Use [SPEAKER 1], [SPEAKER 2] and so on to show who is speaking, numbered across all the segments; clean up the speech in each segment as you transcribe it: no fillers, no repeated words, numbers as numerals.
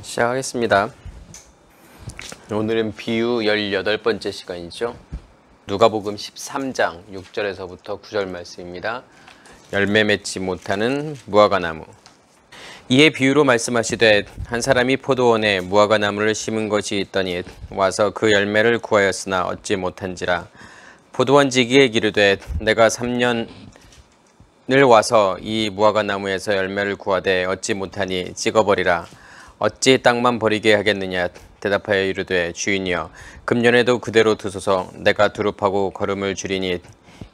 [SPEAKER 1] 시작하겠습니다. 오늘은 비유 18번째 시간이죠. 누가복음 13장 6절에서부터 9절 말씀입니다. 열매 맺지 못하는 무화과나무. 이에 비유로 말씀하시되 한 사람이 포도원에 무화과나무를 심은 것이 있더니 와서 그 열매를 구하였으나 얻지 못한지라. 포도원 지기에 기르되 내가 3년을 와서 이 무화과나무에서 열매를 구하되 얻지 못하니 찍어버리라. 어찌 땅만 버리게 하겠느냐. 대답하여 이르되 주인이여 금년에도 그대로 두소서. 내가 두릅하고 거름을 줄이니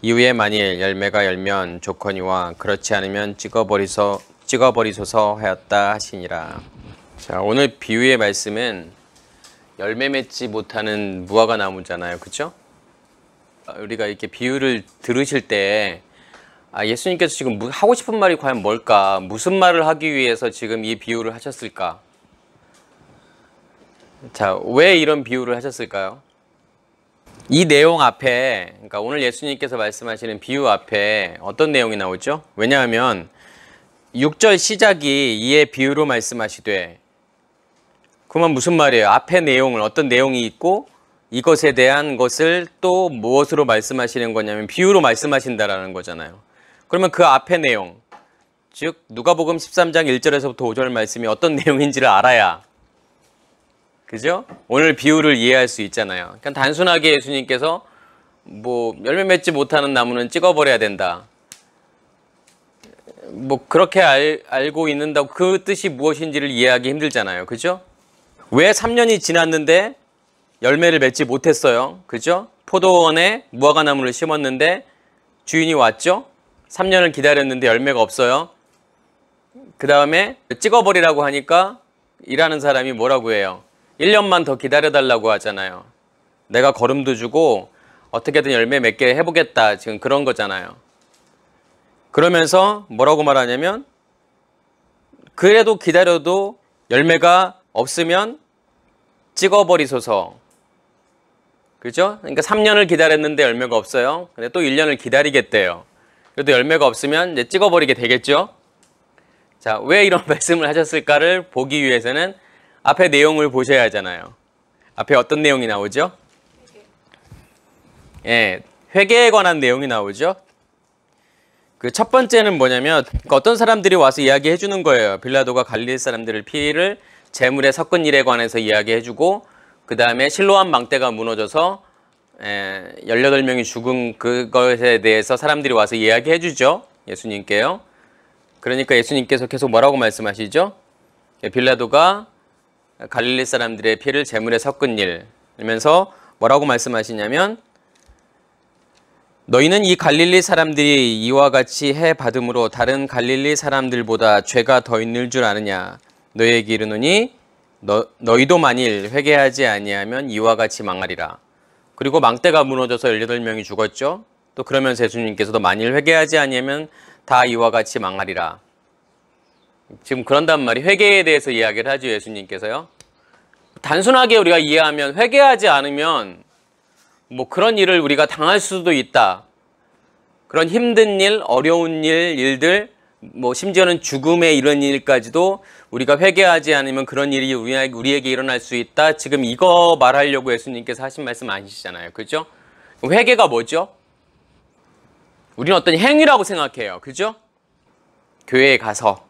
[SPEAKER 1] 이후에 만일 열매가 열면 좋거니와 그렇지 않으면 찍어버리소서 하였다 하시니라. 자, 오늘 비유의 말씀은 열매 맺지 못하는 무화과 나무잖아요, 그렇죠? 우리가 이렇게 비유를 들으실 때 예수님께서 지금 하고 싶은 말이 과연 뭘까? 무슨 말을 하기 위해서 지금 이 비유를 하셨을까? 자, 왜 이런 비유를 하셨을까요? 이 내용 앞에, 그러니까 오늘 예수님께서 말씀하시는 비유 앞에 어떤 내용이 나오죠? 왜냐하면 6절 시작이 이에 비유로 말씀하시되, 그러면 무슨 말이에요? 앞에 내용을, 어떤 내용이 있고 이것에 대한 것을 또 무엇으로 말씀하시는 거냐면 비유로 말씀하신다라는 거잖아요. 그러면 그 앞에 내용, 즉 누가복음 13장 1절에서부터 5절 말씀이 어떤 내용인지를 알아야, 그죠? 오늘 비유를 이해할 수 있잖아요. 그러니까 단순하게 예수님께서 열매 맺지 못하는 나무는 찍어버려야 된다. 그렇게 알고 있는다고 그 뜻이 무엇인지를 이해하기 힘들잖아요. 그죠? 왜 3년이 지났는데 열매를 맺지 못했어요? 그죠? 포도원에 무화과 나무를 심었는데 주인이 왔죠? 3년을 기다렸는데 열매가 없어요. 그 다음에 찍어버리라고 하니까 일하는 사람이 뭐라고 해요? 1년만 더 기다려달라고 하잖아요. 내가 거름도 주고 어떻게든 열매 맺게 해보겠다. 지금 그런 거잖아요. 그러면서 뭐라고 말하냐면 그래도 기다려도 열매가 없으면 찍어버리소서. 그죠? 그러니까 3년을 기다렸는데 열매가 없어요. 근데 또 1년을 기다리겠대요. 그래도 열매가 없으면 이제 찍어버리게 되겠죠? 자, 왜 이런 말씀을 하셨을까를 보기 위해서는 앞에 내용을 보셔야 하잖아요. 앞에 어떤 내용이 나오죠? 예, 회개에 관한 내용이 나오죠. 그 첫 번째는 뭐냐면 어떤 사람들이 와서 이야기해 주는 거예요. 빌라도가 갈릴리 사람들을 피를 재물에 섞은 일에 관해서 이야기해 주고, 그 다음에 실로암 망대가 무너져서 18명이 죽은 그것에 대해서 사람들이 와서 이야기해 주죠. 예수님께요. 그러니까 예수님께서 계속 뭐라고 말씀하시죠? 빌라도가 갈릴리 사람들의 피를 제물에 섞은 일, 이러면서 뭐라고 말씀하시냐면 너희는 이 갈릴리 사람들이 이와 같이 해 받음으로 다른 갈릴리 사람들보다 죄가 더 있는 줄 아느냐. 너희에게 이르노니 너희도 만일 회개하지 아니하면 이와 같이 망하리라. 그리고 망대가 무너져서 18명이 죽었죠. 또 그러면서 예수님께서도 만일 회개하지 아니하면 다 이와 같이 망하리라. 지금 그런단 말이 회개에 대해서 이야기를 하죠. 예수님께서요. 단순하게 우리가 이해하면 회개하지 않으면 그런 일을 우리가 당할 수도 있다. 그런 힘든 일, 어려운 일들, 심지어는 죽음에 이런 일까지도 우리가 회개하지 않으면 그런 일이 우리에게 일어날 수 있다. 지금 이거 말하려고 예수님께서 하신 말씀 아니시잖아요. 그죠? 회개가 뭐죠? 우리는 어떤 행위라고 생각해요. 그죠? 교회에 가서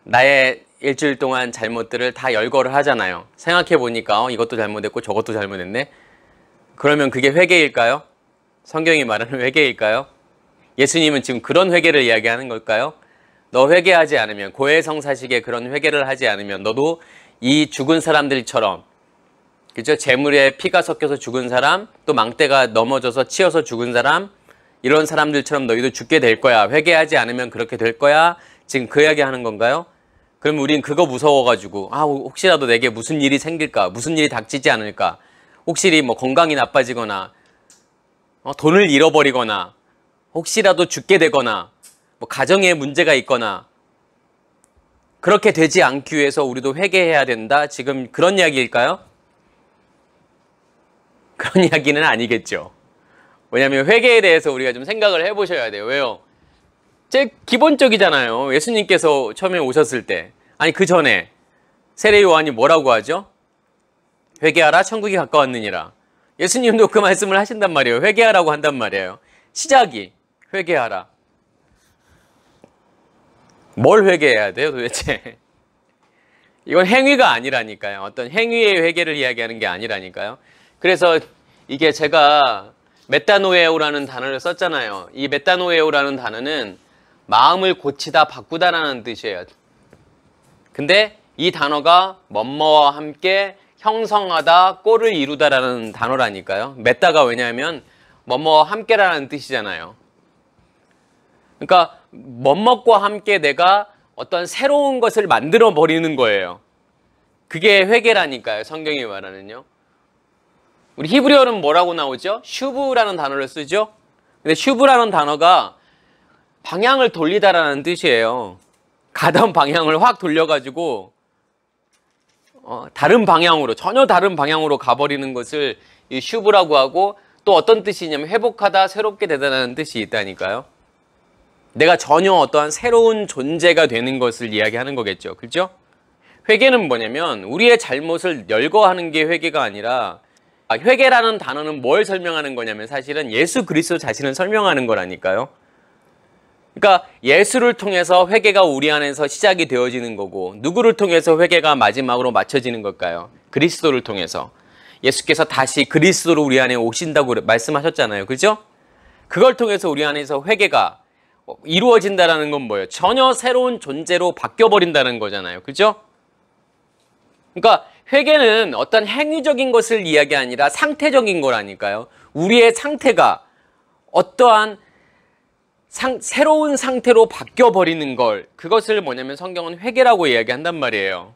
[SPEAKER 1] 나의 일주일 동안 잘못들을 다 열거를 하잖아요. 생각해 보니까 이것도 잘못했고 저것도 잘못했네. 그러면 그게 회개일까요? 성경이 말하는 회개일까요? 예수님은 지금 그런 회개를 이야기하는 걸까요? 너 회개하지 않으면, 고해성사식에 그런 회개를 하지 않으면 너도 이 죽은 사람들처럼, 그죠? 재물에 피가 섞여서 죽은 사람, 또 망대가 넘어져서 치여서 죽은 사람, 이런 사람들처럼 너희도 죽게 될 거야. 회개하지 않으면 그렇게 될 거야. 지금 그 이야기 하는 건가요? 그럼 우린 그거 무서워가지고 혹시라도 내게 무슨 일이 생길까? 무슨 일이 닥치지 않을까? 혹시 건강이 나빠지거나 돈을 잃어버리거나 혹시라도 죽게 되거나 가정에 문제가 있거나 그렇게 되지 않기 위해서 우리도 회개해야 된다. 지금 그런 이야기일까요? 그런 이야기는 아니겠죠. 왜냐하면 회개에 대해서 우리가 좀 생각을 해보셔야 돼요. 왜요? 제일 기본적이잖아요. 예수님께서 처음에 오셨을 때, 아니 그 전에 세례 요한이 뭐라고 하죠? 회개하라 천국이 가까웠느니라. 예수님도 그 말씀을 하신단 말이에요. 회개하라고 한단 말이에요. 시작이 회개하라. 뭘 회개해야 돼요 도대체? 이건 행위가 아니라니까요. 어떤 행위의 회개를 이야기하는 게 아니라니까요. 그래서 이게 제가 메타노에오라는 단어를 썼잖아요. 이 메타노에오라는 단어는 마음을 고치다, 바꾸다라는 뜻이에요. 근데 이 단어가 뭐뭐와 함께 형성하다, 꼴을 이루다라는 단어라니까요. 메타가 왜냐하면 뭐뭐와 함께라는 뜻이잖아요. 그러니까 뭐뭐과 함께 내가 어떤 새로운 것을 만들어 버리는 거예요. 그게 회개라니까요. 성경이 말하는요. 우리 히브리어는 뭐라고 나오죠? 슈브라는 단어를 쓰죠. 근데 슈브라는 단어가 방향을 돌리다라는 뜻이에요. 가던 방향을 확 돌려가지고 다른 방향으로, 전혀 다른 방향으로 가버리는 것을 이 슈브라고 하고, 또 어떤 뜻이냐면 회복하다, 새롭게 되다라는 뜻이 있다니까요. 내가 전혀 어떠한 새로운 존재가 되는 것을 이야기하는 거겠죠. 그렇죠? 회개는 뭐냐면 우리의 잘못을 열거하는 게 회개가 아니라, 회개라는 단어는 뭘 설명하는 거냐면 사실은 예수 그리스도 자신을 설명하는 거라니까요. 그러니까 예수를 통해서 회개가 우리 안에서 시작이 되어지는 거고, 누구를 통해서 회개가 마지막으로 맞춰지는 걸까요? 그리스도를 통해서. 예수께서 다시 그리스도로 우리 안에 오신다고 말씀하셨잖아요. 그죠? 그걸 통해서 우리 안에서 회개가 이루어진다는 건 뭐예요? 전혀 새로운 존재로 바뀌어버린다는 거잖아요. 그죠? 그러니까 회개는 어떤 행위적인 것을 이야기 아니라 상태적인 거라니까요. 우리의 상태가 어떠한 새로운 상태로 바뀌어버리는 걸, 그것을 뭐냐면 성경은 회개라고 이야기한단 말이에요.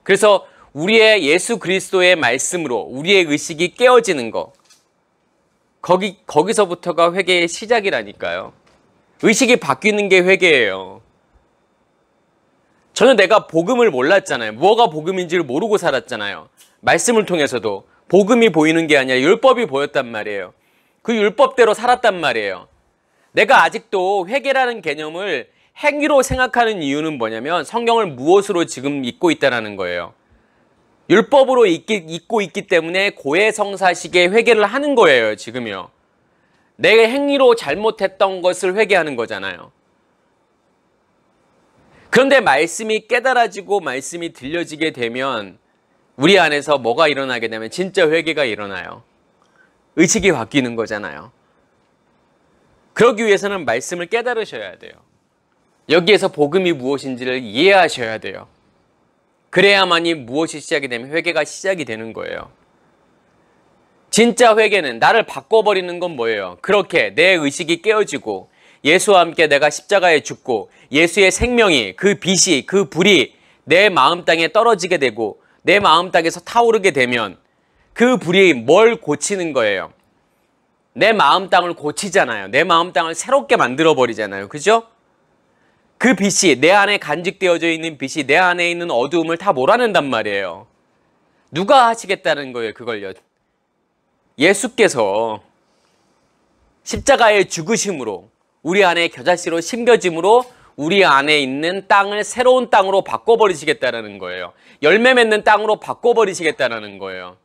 [SPEAKER 1] 그래서 우리의 예수 그리스도의 말씀으로 우리의 의식이 깨어지는 거, 거기서부터가 회개의 시작이라니까요. 의식이 바뀌는 게 회개예요. 저는 내가 복음을 몰랐잖아요. 뭐가 복음인지를 모르고 살았잖아요. 말씀을 통해서도 복음이 보이는 게 아니라 율법이 보였단 말이에요. 그 율법대로 살았단 말이에요. 내가 아직도 회개라는 개념을 행위로 생각하는 이유는 뭐냐면 성경을 무엇으로 지금 잊고 있다는 거예요. 율법으로 잊고 있기 때문에 고해성사식의 회개를 하는 거예요. 지금요. 내 행위로 잘못했던 것을 회개하는 거잖아요. 그런데 말씀이 깨달아지고 말씀이 들려지게 되면 우리 안에서 뭐가 일어나게 되면 진짜 회개가 일어나요. 의식이 바뀌는 거잖아요. 그러기 위해서는 말씀을 깨달으셔야 돼요. 여기에서 복음이 무엇인지를 이해하셔야 돼요. 그래야만이 무엇이 시작이 되면 회개가 시작이 되는 거예요. 진짜 회개는 나를 바꿔버리는 건 뭐예요? 그렇게 내 의식이 깨어지고 예수와 함께 내가 십자가에 죽고 예수의 생명이, 그 빛이, 그 불이 내 마음 땅에 떨어지게 되고 내 마음 땅에서 타오르게 되면 그 불이 뭘 고치는 거예요? 내 마음 땅을 고치잖아요. 내 마음 땅을 새롭게 만들어 버리잖아요. 그죠? 그 빛이, 내 안에 간직되어져 있는 빛이 내 안에 있는 어두움을 다 몰아낸단 말이에요. 누가 하시겠다는 거예요, 그걸요? 예수께서 십자가의 죽으심으로 우리 안에 겨자씨로 심겨짐으로 우리 안에 있는 땅을 새로운 땅으로 바꿔버리시겠다는 거예요. 열매 맺는 땅으로 바꿔버리시겠다는 거예요.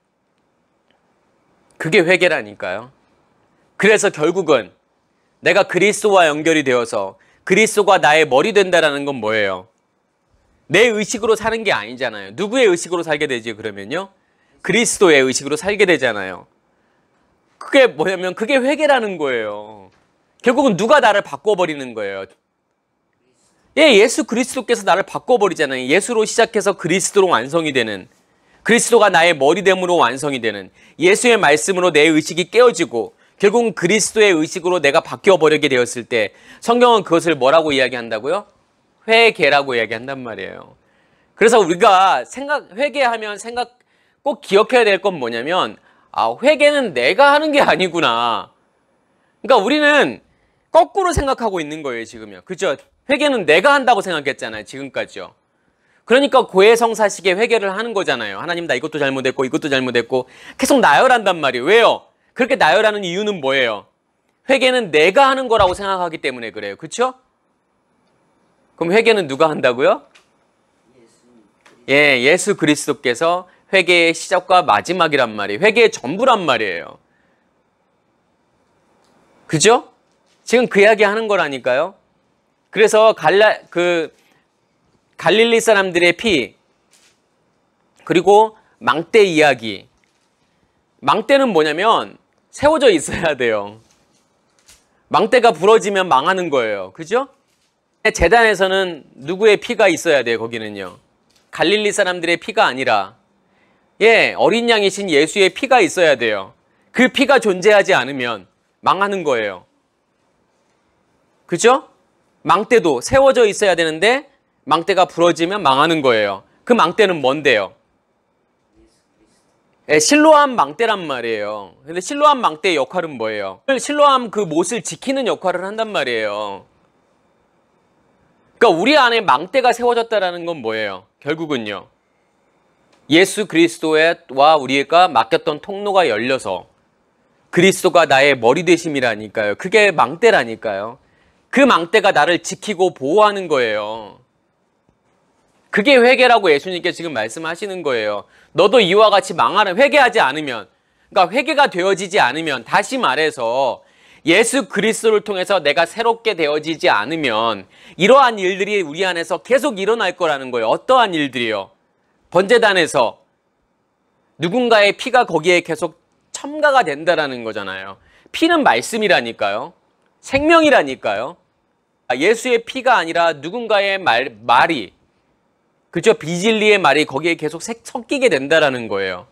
[SPEAKER 1] 그게 회개라니까요. 그래서 결국은 내가 그리스도와 연결이 되어서 그리스도가 나의 머리 된다는 건 뭐예요? 내 의식으로 사는 게 아니잖아요. 누구의 의식으로 살게 되지 그러면요? 그리스도의 의식으로 살게 되잖아요. 그게 뭐냐면 그게 회개라는 거예요. 결국은 누가 나를 바꿔버리는 거예요? 예수 그리스도께서 나를 바꿔버리잖아요. 예수로 시작해서 그리스도로 완성이 되는, 그리스도가 나의 머리됨으로 완성이 되는, 예수의 말씀으로 내 의식이 깨어지고 결국은 그리스도의 의식으로 내가 바뀌어버리게 되었을 때 성경은 그것을 뭐라고 이야기한다고요? 회개라고 이야기한단 말이에요. 그래서 우리가 회개하면 꼭 기억해야 될 건 뭐냐면, 회개는 내가 하는 게 아니구나. 그러니까 우리는 거꾸로 생각하고 있는 거예요, 지금요. 그죠? 회개는 내가 한다고 생각했잖아요, 지금까지요. 그러니까 고해성사식의 회개를 하는 거잖아요. 하나님, 나 이것도 잘못했고 이것도 잘못했고 계속 나열한단 말이에요. 왜요? 그렇게 나열하는 이유는 뭐예요? 회개는 내가 하는 거라고 생각하기 때문에 그래요. 그렇죠? 그럼 회개는 누가 한다고요? 예, 예수 그리스도께서 회개의 시작과 마지막이란 말이에요. 회개의 전부란 말이에요. 그죠? 지금 그 이야기 하는 거라니까요. 그래서 갈릴리 사람들의 피, 그리고 망대 이야기. 망대는 뭐냐면 세워져 있어야 돼요. 망대가 부러지면 망하는 거예요. 그죠? 제단에서는 누구의 피가 있어야 돼요, 거기는요. 갈릴리 사람들의 피가 아니라, 예, 어린 양이신 예수의 피가 있어야 돼요. 그 피가 존재하지 않으면 망하는 거예요. 그죠? 망대도 세워져 있어야 되는데 망대가 부러지면 망하는 거예요. 그 망대는 뭔데요? 예, 실로암 망대란 말이에요. 근데 실로암 망대의 역할은 뭐예요? 실로암 그 못을 지키는 역할을 한단 말이에요. 그러니까 우리 안에 망대가 세워졌다는 건 뭐예요? 결국은요, 예수 그리스도와 우리가 맡겼던 통로가 열려서 그리스도가 나의 머리 되심이라니까요. 그게 망대라니까요. 그 망대가 나를 지키고 보호하는 거예요. 그게 회개라고 예수님께 지금 말씀하시는 거예요. 너도 이와 같이 회개하지 않으면, 그러니까 회개가 되어지지 않으면, 다시 말해서 예수 그리스도를 통해서 내가 새롭게 되어지지 않으면 이러한 일들이 우리 안에서 계속 일어날 거라는 거예요. 어떠한 일들이요? 번제단에서 누군가의 피가 거기에 계속 첨가가 된다라는 거잖아요. 피는 말씀이라니까요. 생명이라니까요. 예수의 피가 아니라 누군가의 말이, 그죠? 비진리의 말이 거기에 계속 섞이게 된다라는 거예요.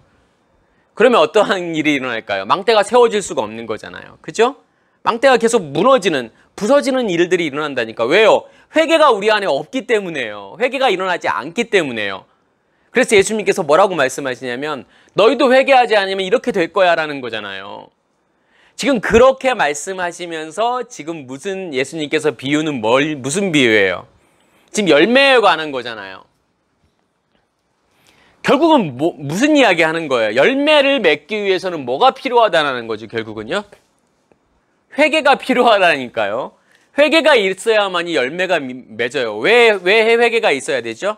[SPEAKER 1] 그러면 어떠한 일이 일어날까요? 망대가 세워질 수가 없는 거잖아요. 그죠? 망대가 계속 무너지는, 부서지는 일들이 일어난다니까. 왜요? 회개가 우리 안에 없기 때문에요. 회개가 일어나지 않기 때문에요. 그래서 예수님께서 뭐라고 말씀하시냐면 너희도 회개하지 않으면 이렇게 될 거야 라는 거잖아요. 지금 그렇게 말씀하시면서 지금 예수님께서 비유는 무슨 비유예요? 지금 열매에 관한 거잖아요. 결국은 무슨 이야기 하는 거예요? 열매를 맺기 위해서는 뭐가 필요하다는 거죠, 결국은요? 회개가 필요하다니까요. 회개가 있어야만이 열매가 맺어요. 왜 회개가 있어야 되죠?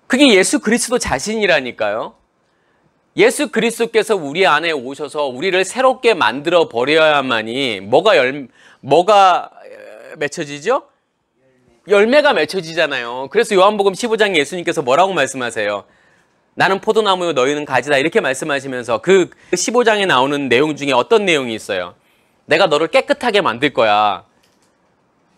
[SPEAKER 1] 그게 예수 그리스도 자신이라니까요. 예수 그리스도께서 우리 안에 오셔서 우리를 새롭게 만들어 버려야만이 뭐가 맺혀지죠? 열매가 맺혀지잖아요. 그래서 요한복음 15장에 예수님께서 뭐라고 말씀하세요? 나는 포도나무요 너희는 가지다 이렇게 말씀하시면서 그 15장에 나오는 내용 중에 어떤 내용이 있어요? 내가 너를 깨끗하게 만들 거야.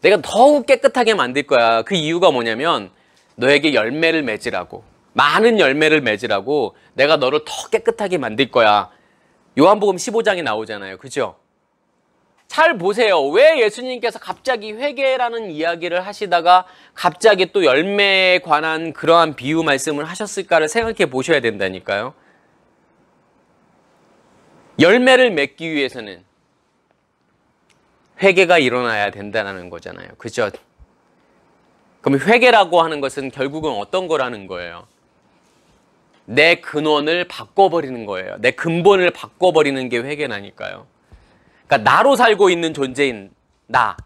[SPEAKER 1] 내가 더욱 깨끗하게 만들 거야. 그 이유가 뭐냐면 너에게 열매를 맺으라고, 많은 열매를 맺으라고 내가 너를 더 깨끗하게 만들 거야. 요한복음 15장에 나오잖아요. 그죠? 잘 보세요. 왜 예수님께서 갑자기 회개라는 이야기를 하시다가 갑자기 또 열매에 관한 그러한 비유 말씀을 하셨을까를 생각해 보셔야 된다니까요. 열매를 맺기 위해서는 회개가 일어나야 된다는 거잖아요. 그죠? 그럼 회개라고 하는 것은 결국은 어떤 거라는 거예요? 내 근원을 바꿔버리는 거예요. 내 근본을 바꿔버리는 게 회개라니까요. 그러니까 나로 살고 있는 존재인 나,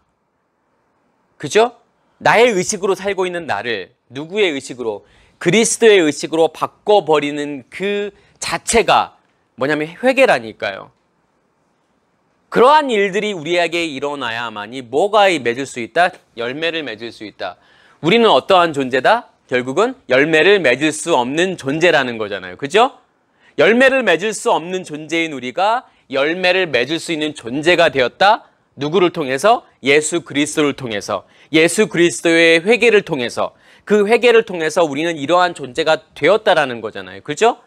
[SPEAKER 1] 그죠? 나의 의식으로 살고 있는 나를 누구의 의식으로? 그리스도의 의식으로 바꿔버리는 그 자체가 뭐냐면 회개라니까요. 그러한 일들이 우리에게 일어나야만이 뭐가 맺을 수 있다? 열매를 맺을 수 있다. 우리는 어떠한 존재다? 결국은 열매를 맺을 수 없는 존재라는 거잖아요. 그죠? 열매를 맺을 수 없는 존재인 우리가 열매를 맺을 수 있는 존재가 되었다. 누구를 통해서? 예수 그리스도를 통해서. 예수 그리스도의 회개를 통해서. 그 회개를 통해서 우리는 이러한 존재가 되었다라는 거잖아요. 그죠?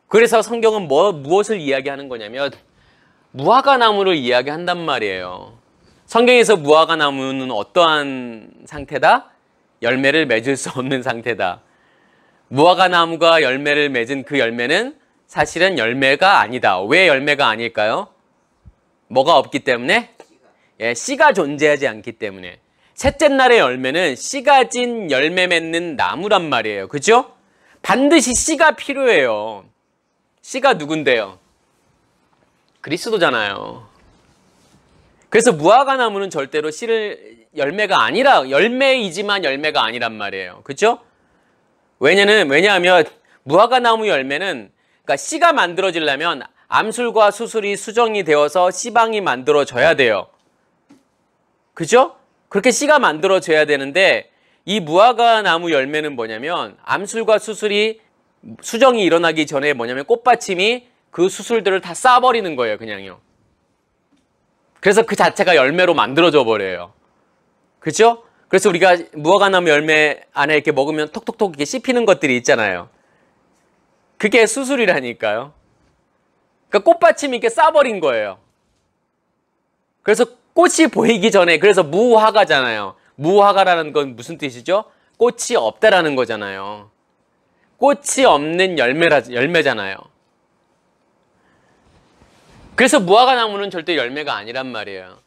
[SPEAKER 1] 그래서 성경은 무엇을 이야기하는 거냐면 무화과나무를 이야기한단 말이에요. 성경에서 무화과나무는 어떠한 상태다? 열매를 맺을 수 없는 상태다. 무화과나무가 열매를 맺은 그 열매는 사실은 열매가 아니다. 왜 열매가 아닐까요? 뭐가 없기 때문에? 예, 씨가 존재하지 않기 때문에. 셋째 날의 열매는 씨가 진 열매 맺는 나무란 말이에요. 그죠? 반드시 씨가 필요해요. 씨가 누군데요? 그리스도잖아요. 그래서 무화과나무는 절대로 열매가 아니라, 열매이지만 열매가 아니란 말이에요. 그죠? 왜냐하면 무화과나무 열매는 그러니까 씨가 만들어지려면 암술과 수술이 수정이 되어서 씨방이 만들어져야 돼요. 그죠? 그렇게 씨가 만들어져야 되는데 이 무화과나무 열매는 뭐냐면 암술과 수술이 수정이 일어나기 전에 뭐냐면 꽃받침이 그 수술들을 다 쏴버리는 거예요. 그냥요. 그래서 그 자체가 열매로 만들어져 버려요. 그죠? 그래서 우리가 무화과나무 열매 안에 이렇게 먹으면 톡톡톡 이렇게 씹히는 것들이 있잖아요. 그게 수술이라니까요. 그러니까 꽃받침이 이렇게 쏴버린 거예요. 그래서 꽃이 보이기 전에, 그래서 무화과잖아요. 무화과라는 건 무슨 뜻이죠? 꽃이 없다라는 거잖아요. 꽃이 없는 열매잖아요. 그래서 무화과나무는 절대 열매가 아니란 말이에요.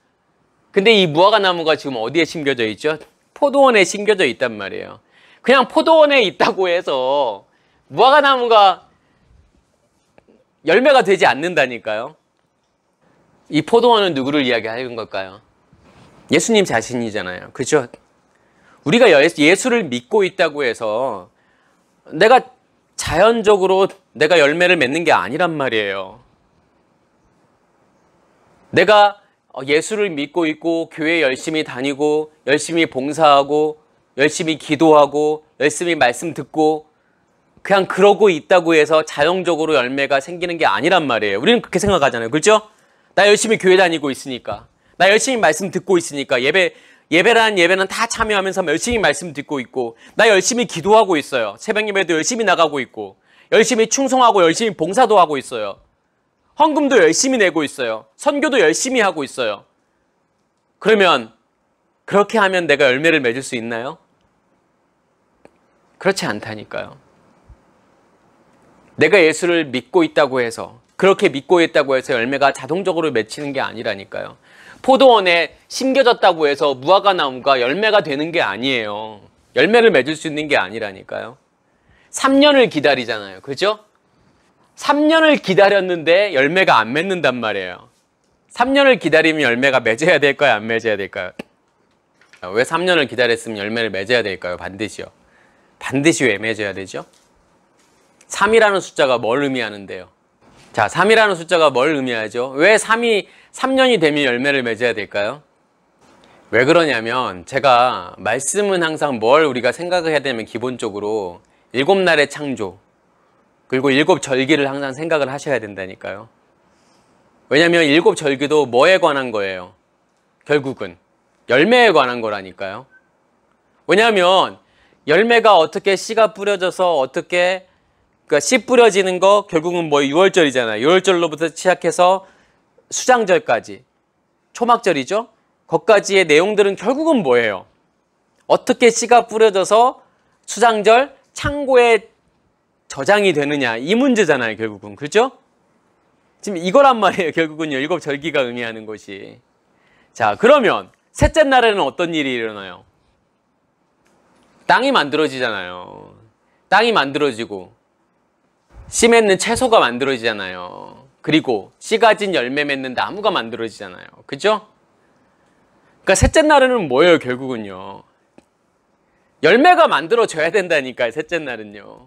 [SPEAKER 1] 근데 이 무화과나무가 지금 어디에 심겨져 있죠? 포도원에 심겨져 있단 말이에요. 그냥 포도원에 있다고 해서 무화과나무가 열매가 되지 않는다니까요. 이 포도원은 누구를 이야기하는 걸까요? 예수님 자신이잖아요. 그죠? 우리가 예수를 믿고 있다고 해서 내가 자연적으로 내가 열매를 맺는 게 아니란 말이에요. 내가 예수를 믿고 있고 교회 열심히 다니고 열심히 봉사하고 열심히 기도하고 열심히 말씀 듣고 그냥 그러고 있다고 해서 자연적으로 열매가 생기는 게 아니란 말이에요. 우리는 그렇게 생각하잖아요. 그렇죠? 나 열심히 교회 다니고 있으니까, 나 열심히 말씀 듣고 있으니까, 예배는 다 참여하면서 열심히 말씀 듣고 있고, 나 열심히 기도하고 있어요. 새벽 예배도 열심히 나가고 있고, 열심히 충성하고 열심히 봉사도 하고 있어요. 헌금도 열심히 내고 있어요. 선교도 열심히 하고 있어요. 그러면 그렇게 하면 내가 열매를 맺을 수 있나요? 그렇지 않다니까요. 내가 예수를 믿고 있다고 해서, 그렇게 믿고 있다고 해서 열매가 자동적으로 맺히는 게 아니라니까요. 포도원에 심겨졌다고 해서 무화과나무가 열매가 되는 게 아니에요. 열매를 맺을 수 있는 게 아니라니까요. 3년을 기다리잖아요. 그죠? 3년을 기다렸는데 열매가 안 맺는단 말이에요. 3년을 기다리면 열매가 맺어야 될까요? 안 맺어야 될까요? 왜 3년을 기다렸으면 열매를 맺어야 될까요? 반드시요. 반드시 왜 맺어야 되죠? 3이라는 숫자가 뭘 의미하는데요? 자, 3이라는 숫자가 뭘 의미하죠? 왜 3년이 되면 열매를 맺어야 될까요? 왜 그러냐면 제가 말씀은 항상 뭘 우리가 생각을 해야 되면 기본적으로 7날의 창조 그리고 7절기를 항상 생각을 하셔야 된다니까요. 왜냐하면 7절기도 뭐에 관한 거예요? 결국은 열매에 관한 거라니까요. 왜냐하면 열매가 어떻게 씨가 뿌려져서 어떻게 그러니까 씨 뿌려지는 거 결국은 뭐 6월절이잖아요. 6월절로부터 시작해서 수장절까지 초막절이죠. 거기까지의 내용들은 결국은 뭐예요? 어떻게 씨가 뿌려져서 수장절 창고에 저장이 되느냐 이 문제잖아요. 결국은 그렇죠? 지금 이거란 말이에요. 결국은요. 7절기가 의미하는 것이. 자, 그러면 셋째 날에는 어떤 일이 일어나요? 땅이 만들어지잖아요. 땅이 만들어지고 씨 맺는 채소가 만들어지잖아요. 그리고 씨 가진 열매 맺는 나무가 만들어지잖아요. 그죠? 그러니까 셋째 날에는 뭐예요? 결국은요. 열매가 만들어져야 된다니까요. 셋째 날은요.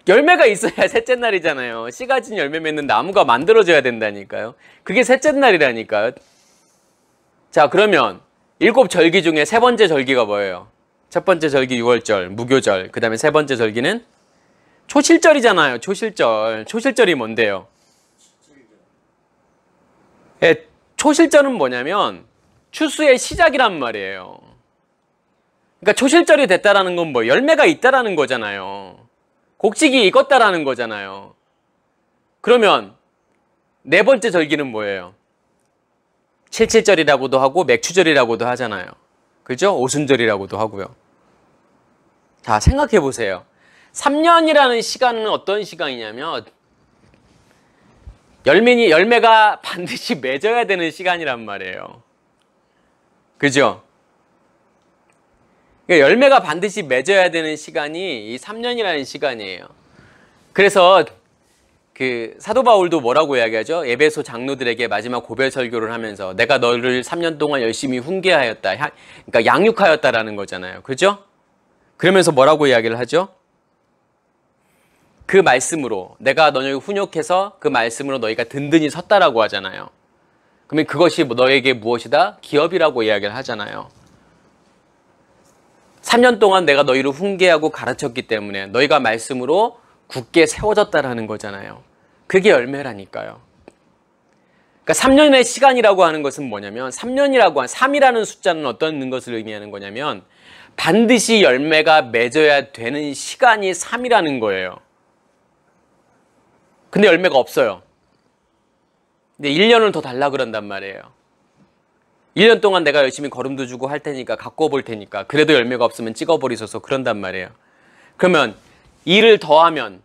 [SPEAKER 1] 열매가 있어야 셋째 날이잖아요. 씨 가진 열매 맺는 나무가 만들어져야 된다니까요. 그게 셋째 날이라니까요. 자, 그러면 7절기 중에 세 번째 절기가 뭐예요? 첫 번째 절기 6월절, 무교절. 그 다음에 세 번째 절기는 초실절이잖아요. 초실절. 초실절이 뭔데요? 예, 초실절은 뭐냐면 추수의 시작이란 말이에요. 그러니까 초실절이 됐다라는 건 뭐 열매가 있다라는 거잖아요. 곡식이 익었다라는 거잖아요. 그러면 네 번째 절기는 뭐예요? 칠칠절이라고도 하고 맥추절이라고도 하잖아요. 그죠? 오순절이라고도 하고요. 자, 생각해 보세요. 3년이라는 시간은 어떤 시간이냐면 열매가 반드시 맺어야 되는 시간이란 말이에요. 그죠? 그러니까 열매가 반드시 맺어야 되는 시간이 이 3년이라는 시간이에요. 그래서 그 사도 바울도 뭐라고 이야기하죠? 에베소 장로들에게 마지막 고별 설교를 하면서 내가 너를 3년 동안 열심히 훈계하였다. 그러니까 양육하였다라는 거잖아요. 그죠? 그러면서 뭐라고 이야기를 하죠? 그 말씀으로 내가 너희를 훈육해서 그 말씀으로 너희가 든든히 섰다라고 하잖아요. 그러면 그것이 너에게 무엇이다? 기업이라고 이야기를 하잖아요. 3년 동안 내가 너희를 훈계하고 가르쳤기 때문에 너희가 말씀으로 굳게 세워졌다라는 거잖아요. 그게 열매라니까요. 그러니까 3년의 시간이라고 하는 것은 뭐냐면 3이라는 숫자는 어떤 것을 의미하는 거냐면 반드시 열매가 맺어야 되는 시간이 3이라는 거예요. 근데 열매가 없어요. 근데 1년을 더 달라 그런단 말이에요. 1년 동안 내가 열심히 거름도 주고 할 테니까 갖고 볼 테니까 그래도 열매가 없으면 찍어버리소서 그런단 말이에요. 그러면 2를 더하면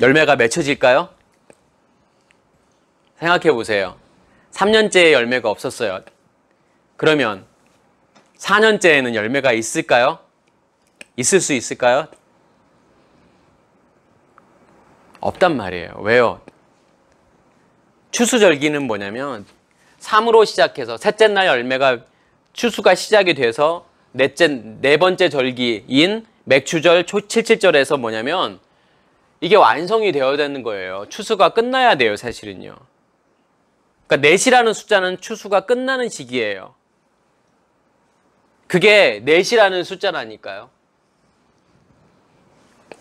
[SPEAKER 1] 열매가 맺혀질까요? 생각해 보세요. 3년째에 열매가 없었어요. 그러면 4년째에는 열매가 있을까요? 있을 수 있을까요? 없단 말이에요. 왜요? 추수절기는 뭐냐면 3으로 시작해서 셋째 날 열매가 추수가 시작이 돼서 네 번째 절기인 맥추절 77절에서 뭐냐면 이게 완성이 되어야 되는 거예요. 추수가 끝나야 돼요, 사실은요. 그러니까 넷이라는 숫자는 추수가 끝나는 시기예요. 그게 넷이라는 숫자라니까요.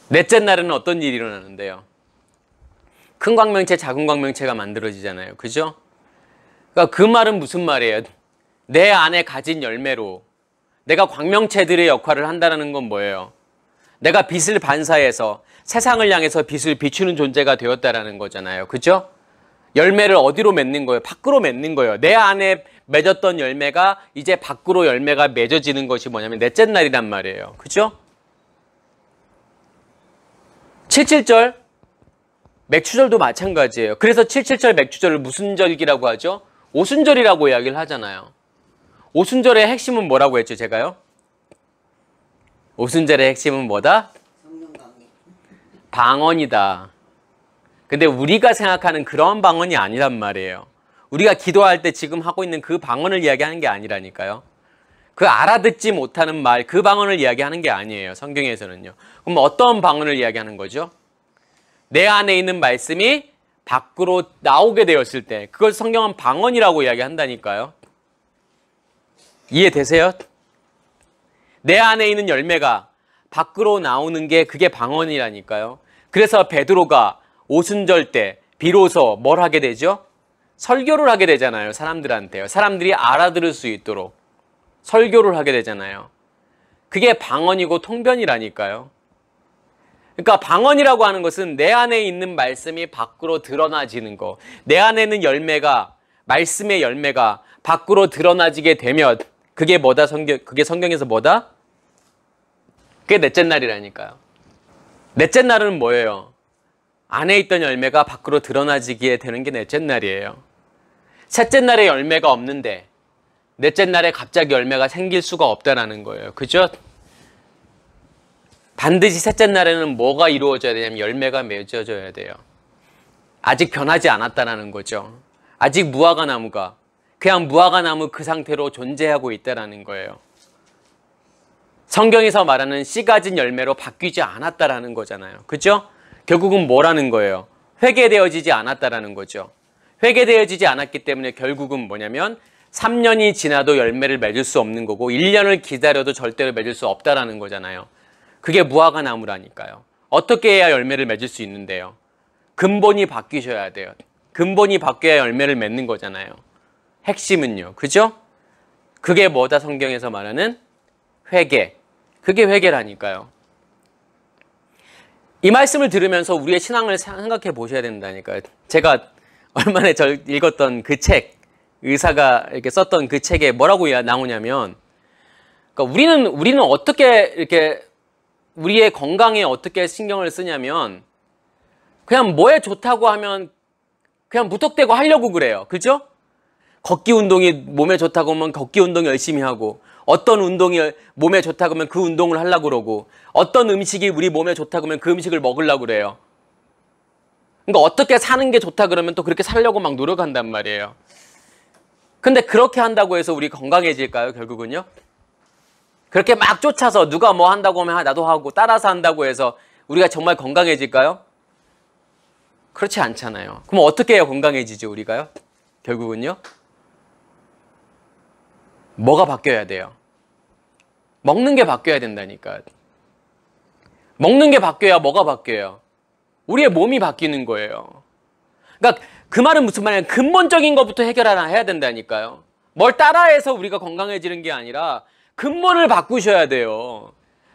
[SPEAKER 1] 넷째 날에는 어떤 일이 일어나는데요? 큰 광명체, 작은 광명체가 만들어지잖아요. 그죠? 그러니까 그 말은 무슨 말이에요? 내 안에 가진 열매로 내가 광명체들의 역할을 한다는 건 뭐예요? 내가 빛을 반사해서 세상을 향해서 빛을 비추는 존재가 되었다라는 거잖아요. 그죠? 열매를 어디로 맺는 거예요? 밖으로 맺는 거예요. 내 안에 맺었던 열매가 이제 밖으로 열매가 맺어지는 것이 뭐냐면 넷째 날이란 말이에요. 그죠? 77절 맥추절도 마찬가지예요. 그래서 77절 맥추절을 무슨 절기라고 하죠? 오순절이라고 이야기를 하잖아요. 오순절의 핵심은 뭐라고 했죠, 제가요? 오순절의 핵심은 뭐다? 방언이다. 근데 우리가 생각하는 그런 방언이 아니란 말이에요. 우리가 기도할 때 지금 하고 있는 그 방언을 이야기하는 게 아니라니까요. 그 알아듣지 못하는 말, 그 방언을 이야기하는 게 아니에요. 성경에서는요. 그럼 어떤 방언을 이야기하는 거죠? 내 안에 있는 말씀이 밖으로 나오게 되었을 때 그걸 성경은 방언이라고 이야기한다니까요. 이해되세요? 내 안에 있는 열매가 밖으로 나오는 게 그게 방언이라니까요. 그래서 베드로가 오순절 때 비로소 뭘 하게 되죠? 설교를 하게 되잖아요. 사람들한테요. 사람들이 알아들을 수 있도록 설교를 하게 되잖아요. 그게 방언이고 통변이라니까요. 그러니까 방언이라고 하는 것은 내 안에 있는 말씀이 밖으로 드러나지는 거. 내 안에 있는 열매가, 말씀의 열매가 밖으로 드러나지게 되면 그게 뭐다? 그게 성경에서 뭐다? 그게 넷째 날이라니까요. 넷째 날은 뭐예요? 안에 있던 열매가 밖으로 드러나지게 되는 게 넷째 날이에요. 셋째 날에 열매가 없는데 넷째 날에 갑자기 열매가 생길 수가 없다라는 거예요. 그죠? 반드시 셋째 날에는 뭐가 이루어져야 되냐면 열매가 맺어져야 돼요. 아직 변하지 않았다라는 거죠. 아직 무화과 나무가 그냥 무화과 나무 그 상태로 존재하고 있다라는 거예요. 성경에서 말하는 씨 가진 열매로 바뀌지 않았다라는 거잖아요. 그죠? 결국은 뭐라는 거예요? 회개되어지지 않았다라는 거죠. 회개되어지지 않았기 때문에 결국은 뭐냐면 3년이 지나도 열매를 맺을 수 없는 거고 1년을 기다려도 절대로 맺을 수 없다라는 거잖아요. 그게 무화과 나무라니까요. 어떻게 해야 열매를 맺을 수 있는데요? 근본이 바뀌셔야 돼요. 근본이 바뀌어야 열매를 맺는 거잖아요. 핵심은요. 그죠? 그게 뭐다? 성경에서 말하는 회개. 그게 회개라니까요. 이 말씀을 들으면서 우리의 신앙을 생각해 보셔야 된다니까요. 제가 얼마 전에 읽었던 그 책, 의사가 이렇게 썼던 그 책에 뭐라고 나오냐면, 그러니까 우리는 어떻게 이렇게 우리의 건강에 어떻게 신경을 쓰냐면, 그냥 뭐에 좋다고 하면 그냥 무턱대고 하려고 그래요. 그죠? 걷기 운동이 몸에 좋다고 하면 걷기 운동 열심히 하고, 어떤 운동이 몸에 좋다고 하면 그 운동을 하려고 그러고, 어떤 음식이 우리 몸에 좋다고 하면 그 음식을 먹으려고 그래요. 그러니까 어떻게 사는 게 좋다 그러면 또 그렇게 살려고 막 노력한단 말이에요. 근데 그렇게 한다고 해서 우리 건강해질까요? 결국은요? 그렇게 막 쫓아서 누가 뭐 한다고 하면 나도 하고 따라서 한다고 해서 우리가 정말 건강해질까요? 그렇지 않잖아요. 그럼 어떻게 해야 건강해지죠, 우리가요? 결국은요? 뭐가 바뀌어야 돼요? 먹는 게 바뀌어야 된다니까. 먹는 게 바뀌어야 뭐가 바뀌어요? 우리의 몸이 바뀌는 거예요. 그러니까 그 말은 무슨 말이냐면 근본적인 것부터 해야 된다니까요. 뭘 따라해서 우리가 건강해지는 게 아니라 근본을 바꾸셔야 돼요.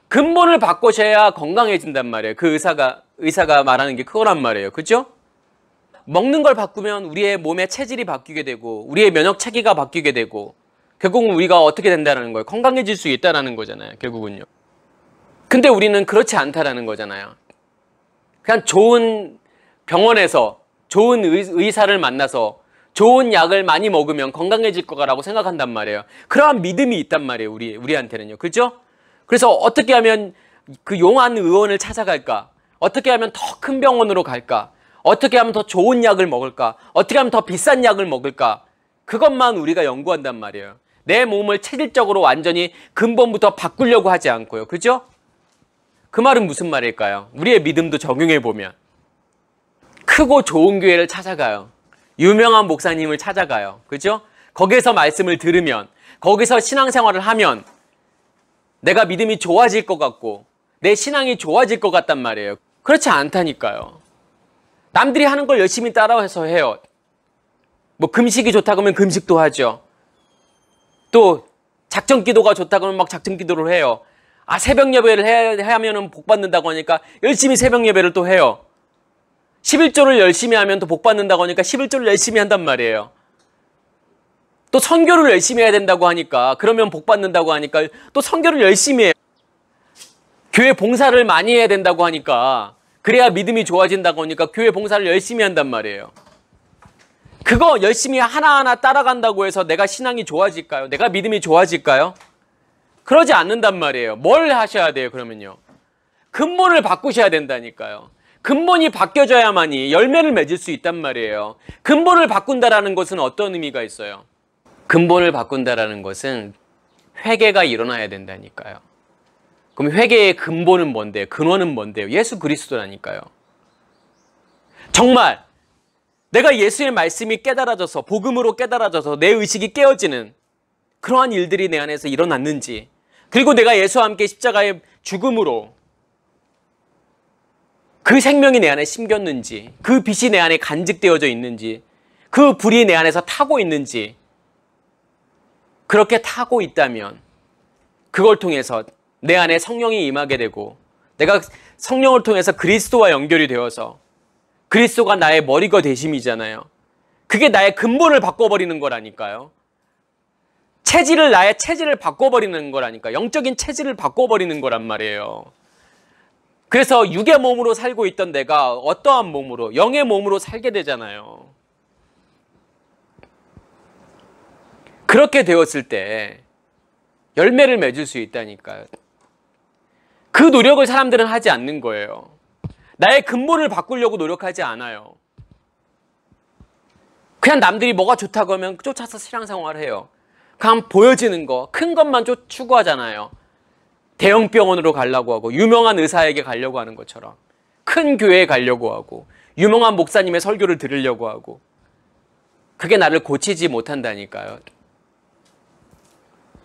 [SPEAKER 1] 근본을 바꾸셔야 건강해진단 말이에요. 그 의사가 말하는 게 그거란 말이에요. 그죠? 먹는 걸 바꾸면 우리의 몸의 체질이 바뀌게 되고 우리의 면역 체계가 바뀌게 되고 결국은 우리가 어떻게 된다는 거예요? 건강해질 수 있다는 거잖아요. 결국은요. 근데 우리는 그렇지 않다라는 거잖아요. 그냥 좋은 병원에서 좋은 의사를 만나서 좋은 약을 많이 먹으면 건강해질 거라고 생각한단 말이에요. 그러한 믿음이 있단 말이에요. 우리한테는요. 그죠? 그래서 어떻게 하면 그 용한 의원을 찾아갈까? 어떻게 하면 더 큰 병원으로 갈까? 어떻게 하면 더 좋은 약을 먹을까? 어떻게 하면 더 비싼 약을 먹을까? 그것만 우리가 연구한단 말이에요. 내 몸을 체질적으로 완전히 근본부터 바꾸려고 하지 않고요. 그죠? 그 말은 무슨 말일까요? 우리의 믿음도 적용해보면 크고 좋은 교회를 찾아가요. 유명한 목사님을 찾아가요. 그죠? 거기에서 말씀을 들으면 거기서 신앙생활을 하면 내가 믿음이 좋아질 것 같고 내 신앙이 좋아질 것 같단 말이에요. 그렇지 않다니까요. 남들이 하는 걸 열심히 따라해서 해요. 뭐 금식이 좋다 그러면 금식도 하죠. 또 작정 기도가 좋다 그러면 막 작정 기도를 해요. 아, 새벽 예배를 하면은 복 받는다고 하니까 열심히 새벽 예배를 또 해요. 11조를 열심히 하면 또 복 받는다고 하니까 11조를 열심히 한단 말이에요. 또 선교를 열심히 해야 된다고 하니까 그러면 복 받는다고 하니까 또 선교를 열심히 해요. 교회 봉사를 많이 해야 된다고 하니까 그래야 믿음이 좋아진다고 하니까 교회 봉사를 열심히 한단 말이에요. 그거 열심히 하나하나 따라간다고 해서 내가 신앙이 좋아질까요? 내가 믿음이 좋아질까요? 그러지 않는단 말이에요. 뭘 하셔야 돼요, 그러면요? 근본을 바꾸셔야 된다니까요. 근본이 바뀌어져야만이 열매를 맺을 수 있단 말이에요. 근본을 바꾼다라는 것은 어떤 의미가 있어요? 근본을 바꾼다라는 것은 회개가 일어나야 된다니까요. 그럼 회개의 근본은 뭔데요? 근원은 뭔데요? 예수 그리스도라니까요. 정말 내가 예수의 말씀이 깨달아져서 복음으로 깨달아져서 내 의식이 깨어지는 그러한 일들이 내 안에서 일어났는지, 그리고 내가 예수와 함께 십자가의 죽음으로 그 생명이 내 안에 심겼는지, 그 빛이 내 안에 간직되어져 있는지, 그 불이 내 안에서 타고 있는지, 그렇게 타고 있다면 그걸 통해서 내 안에 성령이 임하게 되고 내가 성령을 통해서 그리스도와 연결이 되어서 그리스도가 나의 머리가 되심이잖아요. 그게 나의 근본을 바꿔버리는 거라니까요. 나의 체질을 바꿔버리는 거라니까. 영적인 체질을 바꿔버리는 거란 말이에요. 그래서 육의 몸으로 살고 있던 내가 어떠한 몸으로, 영의 몸으로 살게 되잖아요. 그렇게 되었을 때 열매를 맺을 수 있다니까요. 그 노력을 사람들은 하지 않는 거예요. 나의 근본을 바꾸려고 노력하지 않아요. 그냥 남들이 뭐가 좋다고 하면 쫓아서 신앙생활을 해요. 그냥 보여지는 거, 큰 것만 추구하잖아요. 대형 병원으로 가려고 하고 유명한 의사에게 가려고 하는 것처럼 큰 교회에 가려고 하고 유명한 목사님의 설교를 들으려고 하고 그게 나를 고치지 못한다니까요.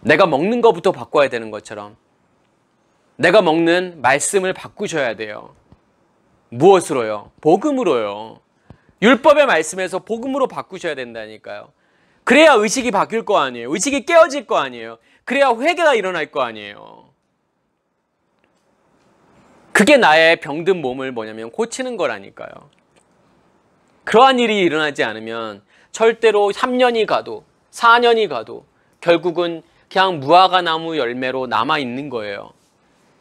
[SPEAKER 1] 내가 먹는 것부터 바꿔야 되는 것처럼 내가 먹는 말씀을 바꾸셔야 돼요. 무엇으로요? 복음으로요. 율법의 말씀에서 복음으로 바꾸셔야 된다니까요. 그래야 의식이 바뀔 거 아니에요. 의식이 깨어질 거 아니에요. 그래야 회개가 일어날 거 아니에요. 그게 나의 병든 몸을 고치는 거라니까요. 그러한 일이 일어나지 않으면 절대로 3년이 가도 4년이 가도 결국은 그냥 무화과 나무 열매로 남아있는 거예요.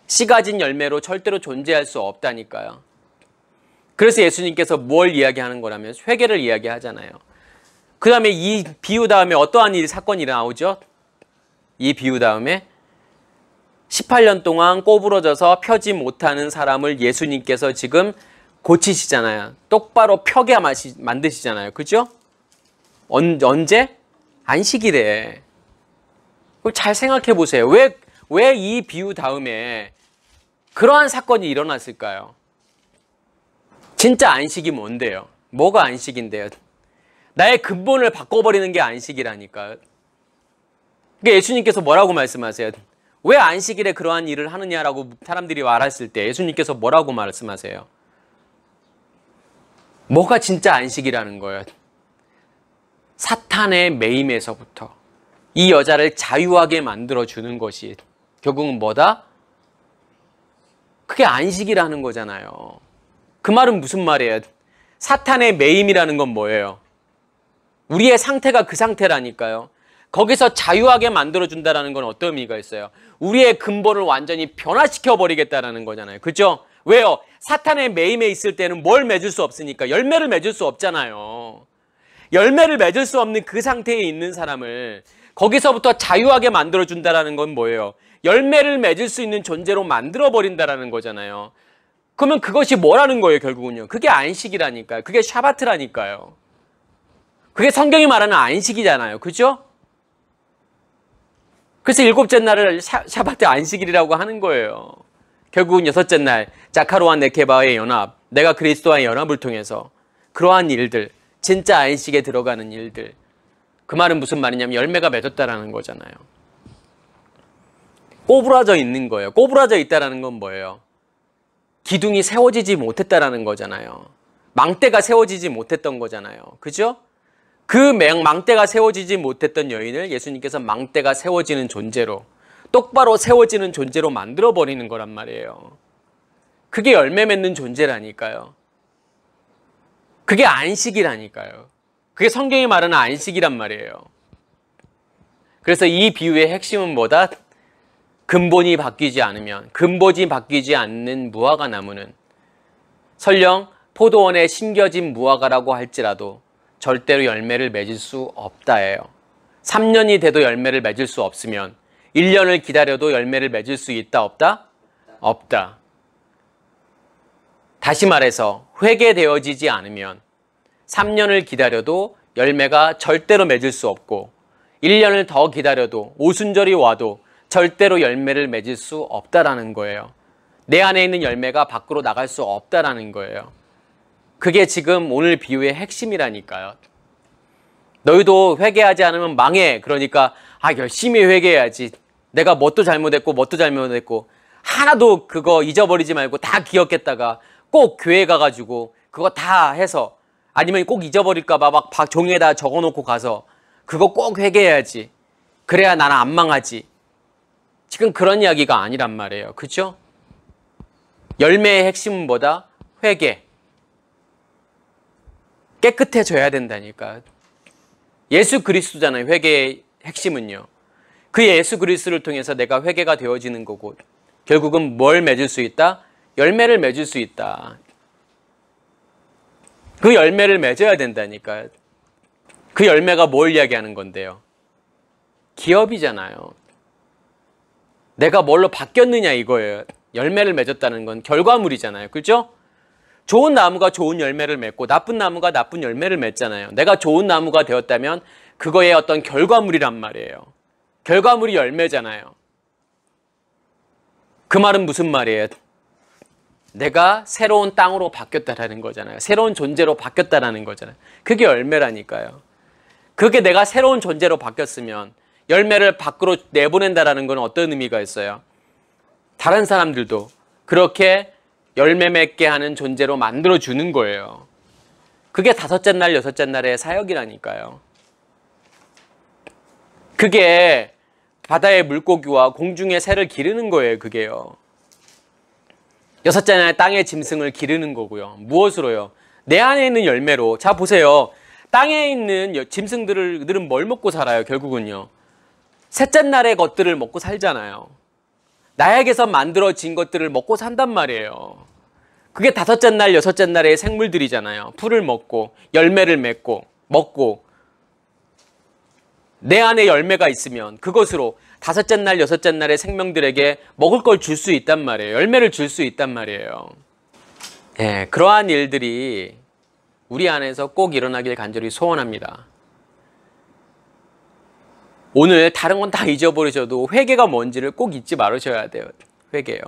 [SPEAKER 1] 씨 가진 열매로 절대로 존재할 수 없다니까요. 그래서 예수님께서 뭘 이야기하는 거라면 회개를 이야기하잖아요. 그 다음에 이 비유 다음에 어떠한 사건이 나오죠? 이 비유 다음에 18년 동안 꼬부러져서 펴지 못하는 사람을 예수님께서 지금 고치시잖아요. 똑바로 펴게 만드시잖아요. 그죠? 언제? 안식일에. 그걸 잘 생각해 보세요. 왜 이 비유 다음에 그러한 사건이 일어났을까요? 진짜 안식이 뭔데요? 뭐가 안식인데요? 나의 근본을 바꿔버리는 게 안식이라니까요. 그러니까 예수님께서 뭐라고 말씀하세요? 왜 안식일에 그러한 일을 하느냐라고 사람들이 말했을 때 예수님께서 뭐라고 말씀하세요? 뭐가 진짜 안식이라는 거예요? 사탄의 매임에서부터 이 여자를 자유하게 만들어주는 것이 결국은 뭐다? 그게 안식이라는 거잖아요. 그 말은 무슨 말이에요? 사탄의 매임이라는 건 뭐예요? 우리의 상태가 그 상태라니까요. 거기서 자유하게 만들어준다는 건 어떤 의미가 있어요? 우리의 근본을 완전히 변화시켜버리겠다는 거잖아요. 그죠? 왜요? 사탄의 매임에 있을 때는 뭘 맺을 수 없으니까 열매를 맺을 수 없잖아요. 열매를 맺을 수 없는 그 상태에 있는 사람을 거기서부터 자유하게 만들어준다는 건 뭐예요? 열매를 맺을 수 있는 존재로 만들어버린다는 거잖아요. 그러면 그것이 뭐라는 거예요, 결국은요? 그게 안식이라니까요. 그게 샤바트라니까요. 그게 성경이 말하는 안식이잖아요. 그죠? 그래서 일곱째 날을 샤바트 안식일이라고 하는 거예요. 결국은 여섯째 날 자카로와 네케바의 연합, 내가 그리스도와의 연합을 통해서 그러한 일들, 진짜 안식에 들어가는 일들, 그 말은 무슨 말이냐면 열매가 맺었다라는 거잖아요. 꼬부라져 있는 거예요. 꼬부라져 있다라는 건 뭐예요? 기둥이 세워지지 못했다라는 거잖아요. 망대가 세워지지 못했던 거잖아요. 그죠? 그 망대가 세워지지 못했던 여인을 예수님께서 망대가 세워지는 존재로, 똑바로 세워지는 존재로 만들어버리는 거란 말이에요. 그게 열매 맺는 존재라니까요. 그게 안식이라니까요. 그게 성경이 말하는 안식이란 말이에요. 그래서 이 비유의 핵심은 뭐다? 근본이 바뀌지 않으면, 근본이 바뀌지 않는 무화과 나무는 설령 포도원에 심겨진 무화과라고 할지라도 절대로 열매를 맺을 수 없다예요. 3년이 돼도 열매를 맺을 수 없으면 1년을 기다려도 열매를 맺을 수 있다, 없다? 없다. 다시 말해서 회개되어지지 않으면 3년을 기다려도 열매가 절대로 맺을 수 없고 1년을 더 기다려도 오순절이 와도 절대로 열매를 맺을 수 없다라는 거예요. 내 안에 있는 열매가 밖으로 나갈 수 없다라는 거예요. 그게 지금 오늘 비유의 핵심이라니까요. 너희도 회개하지 않으면 망해. 그러니까 열심히 회개해야지. 내가 뭣도 잘못했고 하나도 그거 잊어버리지 말고 다 기억했다가 꼭 교회 가가지고 그거 다 해서, 아니면 꼭 잊어버릴까 봐 막 종이에다 적어놓고 가서 그거 꼭 회개해야지. 그래야 나는 안 망하지. 지금 그런 이야기가 아니란 말이에요. 그렇죠? 열매의 핵심은 뭐다? 회개. 깨끗해져야 된다니까. 예수 그리스도잖아요. 회개의 핵심은요. 그 예수 그리스도를 통해서 내가 회개가 되어지는 거고, 결국은 뭘 맺을 수 있다? 열매를 맺을 수 있다. 그 열매를 맺어야 된다니까. 그 열매가 뭘 이야기하는 건데요? 기업이잖아요. 내가 뭘로 바뀌었느냐 이거예요. 열매를 맺었다는 건 결과물이잖아요. 그렇죠? 좋은 나무가 좋은 열매를 맺고 나쁜 나무가 나쁜 열매를 맺잖아요. 내가 좋은 나무가 되었다면 그거의 어떤 결과물이란 말이에요. 결과물이 열매잖아요. 그 말은 무슨 말이에요? 내가 새로운 땅으로 바뀌었다라는 거잖아요. 새로운 존재로 바뀌었다라는 거잖아요. 그게 열매라니까요. 그게 내가 새로운 존재로 바뀌었으면 열매를 밖으로 내보낸다라는 건 어떤 의미가 있어요? 다른 사람들도 그렇게 열매 맺게 하는 존재로 만들어주는 거예요. 그게 다섯째 날, 여섯째 날의 사역이라니까요. 그게 바다의 물고기와 공중의 새를 기르는 거예요. 그게요. 여섯째 날 땅의 짐승을 기르는 거고요. 무엇으로요? 내 안에 있는 열매로. 자 보세요. 땅에 있는 짐승들은 뭘 먹고 살아요? 결국은요. 셋째 날의 것들을 먹고 살잖아요. 나에게서 만들어진 것들을 먹고 산단 말이에요. 그게 다섯째 날, 여섯째 날의 생물들이잖아요. 풀을 먹고 열매를 맺고 먹고, 내 안에 열매가 있으면 그것으로 다섯째 날, 여섯째 날의 생명들에게 먹을 걸 줄 수 있단 말이에요. 열매를 줄 수 있단 말이에요. 예, 그러한 일들이 우리 안에서 꼭 일어나길 간절히 소원합니다. 오늘 다른 건 다 잊어버리셔도 회개가 뭔지를 꼭 잊지 말으셔야 돼요. 회개요.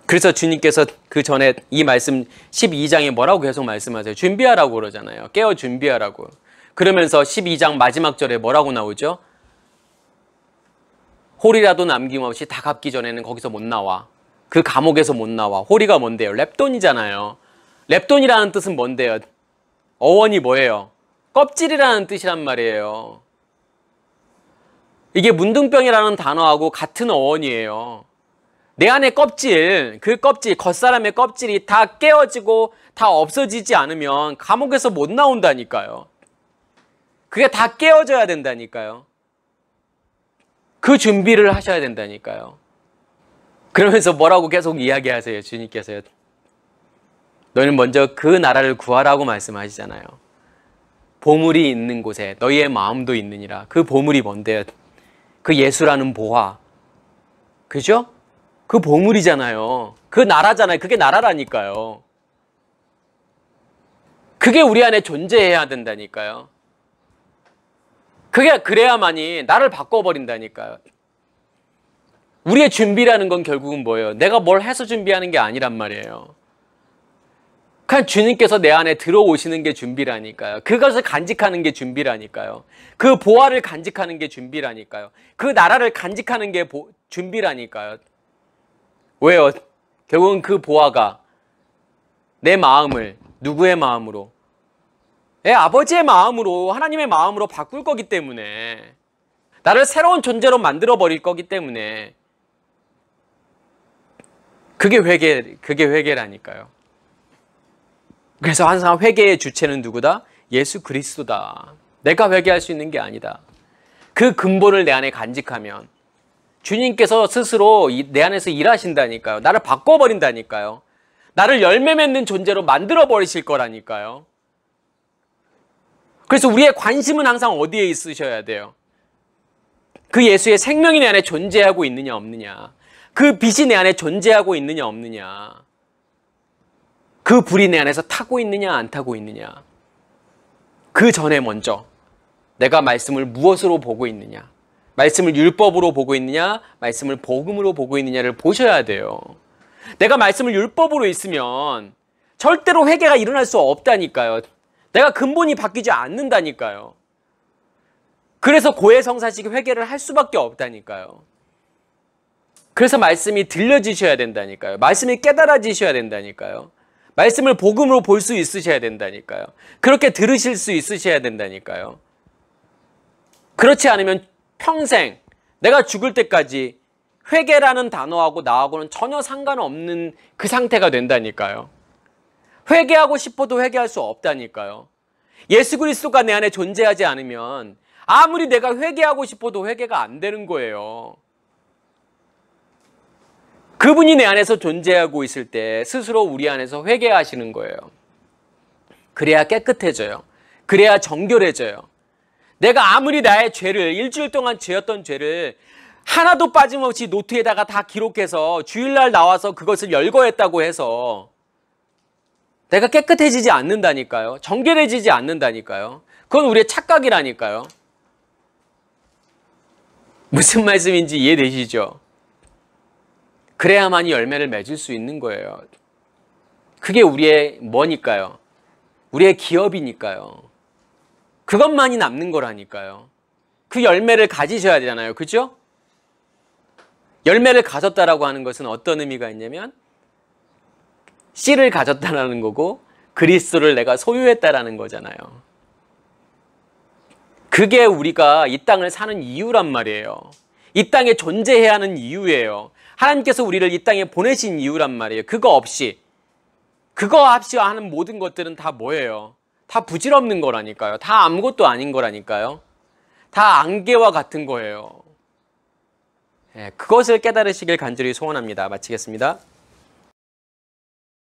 [SPEAKER 1] 그래서 주님께서 그 전에 이 말씀 12장에 뭐라고 계속 말씀하세요? 준비하라고 그러잖아요. 깨어 준비하라고. 그러면서 12장 마지막 절에 뭐라고 나오죠? 홀이라도 남김없이 다 갚기 전에는 거기서 못 나와. 그 감옥에서 못 나와. 홀이가 뭔데요? 렙돈이잖아요. 렙돈이라는 뜻은 뭔데요? 어원이 뭐예요? 껍질이라는 뜻이란 말이에요. 이게 문둥병이라는 단어하고 같은 어원이에요. 내 안에 껍질, 그 껍질, 겉사람의 껍질이 다 깨어지고 다 없어지지 않으면 감옥에서 못 나온다니까요. 그게 다 깨어져야 된다니까요. 그 준비를 하셔야 된다니까요. 그러면서 뭐라고 계속 이야기하세요, 주님께서요. 너희는 먼저 그 나라를 구하라고 말씀하시잖아요. 보물이 있는 곳에 너희의 마음도 있느니라. 그 보물이 뭔데요? 그 예수라는 보화. 그죠? 그 보물이잖아요. 그 나라잖아요. 그게 나라라니까요. 그게 우리 안에 존재해야 된다니까요. 그게 그래야만이 나를 바꿔버린다니까요. 우리의 준비라는 건 결국은 뭐예요? 내가 뭘 해서 준비하는 게 아니란 말이에요. 그냥 주님께서 내 안에 들어오시는 게 준비라니까요. 그것을 간직하는 게 준비라니까요. 그 보화를 간직하는 게 준비라니까요. 그 나라를 간직하는 게 준비라니까요. 왜요? 결국은 그 보화가 내 마음을 누구의 마음으로? 내 아버지의 마음으로, 하나님의 마음으로 바꿀 거기 때문에, 나를 새로운 존재로 만들어 버릴 거기 때문에, 그게 회개라니까요. 그래서 항상 회개의 주체는 누구다? 예수 그리스도다. 내가 회개할 수 있는 게 아니다. 그 근본을 내 안에 간직하면 주님께서 스스로 내 안에서 일하신다니까요. 나를 바꿔버린다니까요. 나를 열매 맺는 존재로 만들어 버리실 거라니까요. 그래서 우리의 관심은 항상 어디에 있으셔야 돼요? 그 예수의 생명이 내 안에 존재하고 있느냐 없느냐, 그 빛이 내 안에 존재하고 있느냐 없느냐, 그 불이 내 안에서 타고 있느냐 안 타고 있느냐, 그 전에 먼저 내가 말씀을 무엇으로 보고 있느냐, 말씀을 율법으로 보고 있느냐, 말씀을 복음으로 보고 있느냐를 보셔야 돼요. 내가 말씀을 율법으로 있으면 절대로 회개가 일어날 수 없다니까요. 내가 근본이 바뀌지 않는다니까요. 그래서 고해성사식 회개를 할 수밖에 없다니까요. 그래서 말씀이 들려지셔야 된다니까요. 말씀이 깨달아지셔야 된다니까요. 말씀을 복음으로 볼 수 있으셔야 된다니까요. 그렇게 들으실 수 있으셔야 된다니까요. 그렇지 않으면 평생 내가 죽을 때까지 회개라는 단어하고 나하고는 전혀 상관없는 그 상태가 된다니까요. 회개하고 싶어도 회개할 수 없다니까요. 예수 그리스도가 내 안에 존재하지 않으면 아무리 내가 회개하고 싶어도 회개가 안 되는 거예요. 그분이 내 안에서 존재하고 있을 때 스스로 우리 안에서 회개하시는 거예요. 그래야 깨끗해져요. 그래야 정결해져요. 내가 아무리 나의 죄를, 일주일 동안 죄였던 죄를 하나도 빠짐없이 노트에다가 다 기록해서 주일날 나와서 그것을 열거했다고 해서 내가 깨끗해지지 않는다니까요. 정결해지지 않는다니까요. 그건 우리의 착각이라니까요. 무슨 말씀인지 이해되시죠? 그래야만이 열매를 맺을 수 있는 거예요. 그게 우리의 뭐니까요? 우리의 기업이니까요. 그것만이 남는 거라니까요. 그 열매를 가지셔야 되잖아요. 그죠? 열매를 가졌다라고 하는 것은 어떤 의미가 있냐면 씨를 가졌다라는 거고 그리스도를 내가 소유했다라는 거잖아요. 그게 우리가 이 땅을 사는 이유란 말이에요. 이 땅에 존재해야 하는 이유예요. 하나님께서 우리를 이 땅에 보내신 이유란 말이에요. 그거 없이 하는 모든 것들은 다 뭐예요? 다 부질없는 거라니까요. 다 아무것도 아닌 거라니까요. 다 안개와 같은 거예요. 그것을 깨달으시길 간절히 소원합니다. 마치겠습니다.